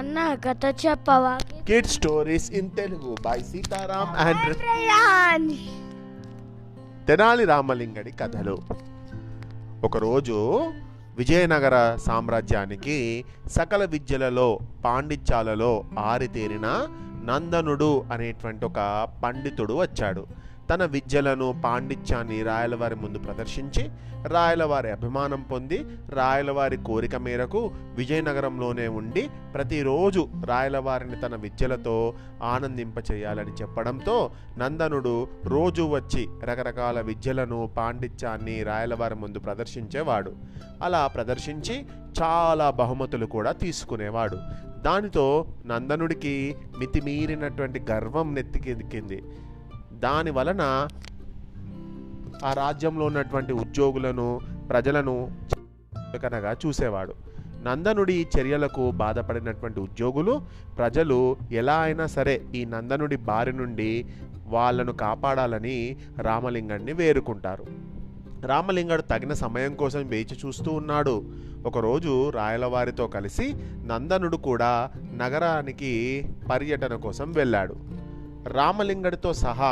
నాన్న కథ చెప్పవా? Kid stories in Telugu by Sitaram and Tenali రామలింగడి కథలు. ఒకరోజు విజయనగర సామ్రాజ్యానికి సకల విద్యలలో పాండిత్యాలలో ఆరితేరిన నందనుడు అనేటువంటి ఒక పండితుడు వచ్చాడు. తన విద్యలను పాండిత్యాన్ని రాయలవారి ముందు ప్రదర్శించి రాయలవారి అభిమానం పొంది రాయలవారి కోరిక మేరకు విజయనగరంలోనే ఉండి ప్రతిరోజు రాయలవారిని తన విద్యలతో ఆనందింపచేయాలని చెప్పడంతో నందనుడు రోజు వచ్చి రకరకాల విద్యలను పాండిత్యాన్ని రాయలవారి ముందు ప్రదర్శించేవాడు. అలా ప్రదర్శించి చాలా బహుమతులు కూడా తీసుకునేవాడు. దానితో నందనుడికి మితిమీరినటువంటి గర్వం నెత్తికెక్కింది. దాని వలన ఆ రాజ్యంలో ఉన్నటువంటి ఉద్యోగులను ప్రజలను చులకనగా చూసేవాడు. నందనుడి చర్యలకు బాధపడినటువంటి ఉద్యోగులు ప్రజలు ఎలా అయినా సరే ఈ నందనుడి బారి నుండి వాళ్ళను కాపాడాలని రామలింగడిని వేరుకుంటారు. రామలింగడు తగిన సమయం కోసం వేచి చూస్తూ ఉన్నాడు. ఒకరోజు రాయలవారితో కలిసి నందనుడు కూడా నగరానికి పర్యటన కోసం వెళ్ళాడు. రామలింగడితో సహా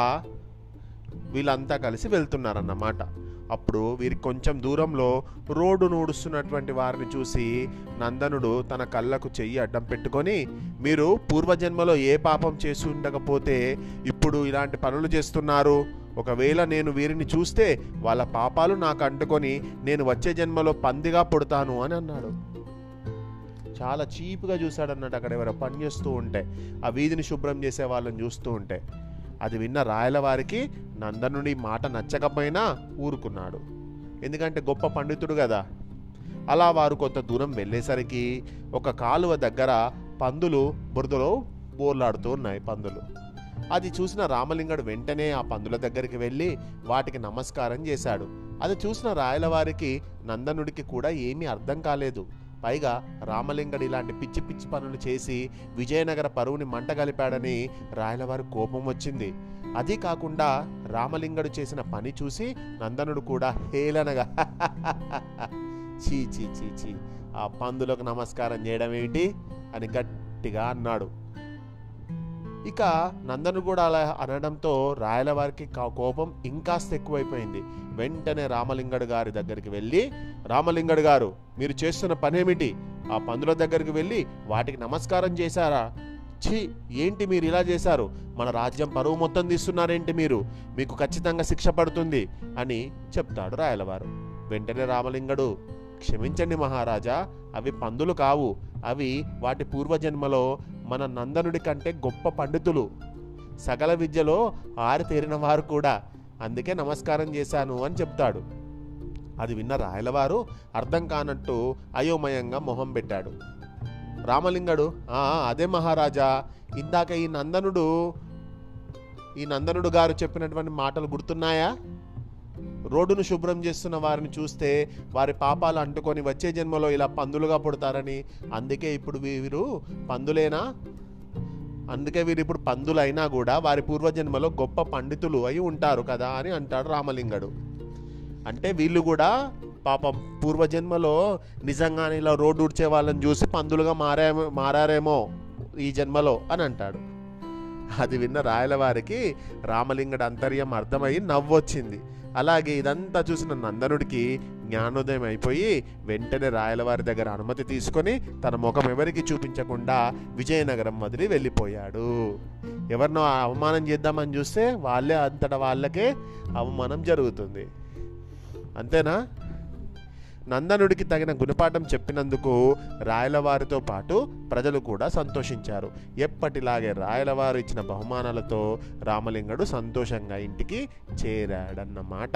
వీళ్ళంతా కలిసి వెళ్తున్నారన్నమాట. అప్పుడు వీరికి కొంచెం దూరంలో రోడ్డు నూడుస్తున్నటువంటి వారిని చూసి నందనుడు తన కళ్ళకు చెయ్యి అడ్డం పెట్టుకొని, మీరు పూర్వజన్మలో ఏ పాపం చేసి ఉండకపోతే ఇప్పుడు ఇలాంటి పనులు చేస్తున్నారు? ఒకవేళ నేను వీరిని చూస్తే వాళ్ళ పాపాలు నాకు అంటుకొని నేను వచ్చే జన్మలో పందిగా పుడతాను అని అన్నాడు. చాలా చీప్గా చూశాడన్నట్టు. అక్కడ ఎవరో పని చేస్తూ ఉంటే, ఆ వీధిని శుభ్రం చేసే వాళ్ళని చూస్తూ ఉంటే అది విన్న రాయలవారికి నందనుడి మాట నచ్చకపోయినా ఊరుకున్నాడు. ఎందుకంటే గొప్ప పండితుడు కదా. అలా వారు కొంత దూరం వెళ్ళేసరికి ఒక కాలువ దగ్గర పందులు బురదలో బోర్లాడుతూ ఉన్నాయి. పందులు అది చూసిన రామలింగడు వెంటనే ఆ పందుల దగ్గరికి వెళ్ళి వాటికి నమస్కారం చేశాడు. అది చూసిన రాయలవారికి నందనుడికి కూడా ఏమీ అర్థం కాలేదు. పైగా రామలింగడు ఇలాంటి పిచ్చి పిచ్చి పనులు చేసి విజయనగర పరువుని మంటగలిపాడని రాయలవారి కోపం వచ్చింది. అది కాకుండా రామలింగడు చేసిన పని చూసి నందనుడు కూడా హేళనగా చీ చీ చీ చీ, ఆ పందులకు నమస్కారం చేయడం ఏమిటి అని గట్టిగా అన్నాడు. ఇక నందనుడు కూడా అలా అనడంతో రాయలవారికి కోపం ఇంకాస్త ఎక్కువైపోయింది. వెంటనే రామలింగడు గారి దగ్గరికి వెళ్ళి, రామలింగడు గారు, మీరు చేస్తున్న పనేమిటి? ఆ పందుల దగ్గరికి వెళ్ళి వాటికి నమస్కారం చేశారా? ఛీ, ఏంటి మీరు ఇలా చేశారు? మన రాజ్యం పరువు మొత్తం తీస్తున్నారేంటి మీరు? మీకు ఖచ్చితంగా శిక్ష పడుతుంది అని చెప్తాడు రాయలవారు. వెంటనే రామలింగడు, క్షమించండి మహారాజా, అవి పందులు కావు, అవి వాటి పూర్వజన్మలో మన నందనుడి కంటే గొప్ప పండితులు, సకల విద్యలో ఆరితేరిన వారు కూడా, అందుకే నమస్కారం చేశాను అని చెప్తాడు. అది విన్న రాయలవారు అర్థం కానట్టు అయోమయంగా మొహం పెట్టాడు. రామలింగడు, అదే మహారాజా, ఇందాక ఈ నందనుడు గారు చెప్పినటువంటి మాటలు గుర్తున్నాయా? రోడ్డును శుభ్రం చేస్తున్న వారిని చూస్తే వారి పాపాలు అంటుకొని వచ్చే జన్మలో ఇలా పందులుగా పుడతారని, అందుకే ఇప్పుడు వీరు పందులేనా? అందుకే వీరు ఇప్పుడు పందులైనా కూడా వారి పూర్వజన్మలో గొప్ప పండితులు అయి ఉంటారు కదా అని అంటాడు రామలింగడు. అంటే వీళ్ళు కూడా పాపం పూర్వజన్మలో నిజంగానే ఇలా రోడ్డు ఉడ్చే వాళ్ళని చూసి పందులుగా మారారేమో ఈ జన్మలో అని అంటాడు. అది విన్న రాయలవారికి రామలింగడు అంతర్యం అర్థమై నవ్వొచ్చింది. అలాగే ఇదంతా చూసిన నందనుడికి జ్ఞానోదయం అయిపోయి వెంటనే రాయలవారి దగ్గర అనుమతి తీసుకొని తన ముఖం ఎవరికి చూపించకుండా విజయనగరం వదిలి వెళ్ళిపోయాడు. ఎవరినో అవమానం చేద్దామని చూస్తే వాళ్ళే అంతటా వాళ్ళకే అవమానం జరుగుతుంది. అంతేనా? నందనుడికి తగిన గుణపాఠం చెప్పినందుకు రాయలవారితో పాటు ప్రజలు కూడా సంతోషించారు. ఎప్పటిలాగే రాయలవారు ఇచ్చిన బహుమానాలతో రామలింగడు సంతోషంగా ఇంటికి చేరాడన్నమాట.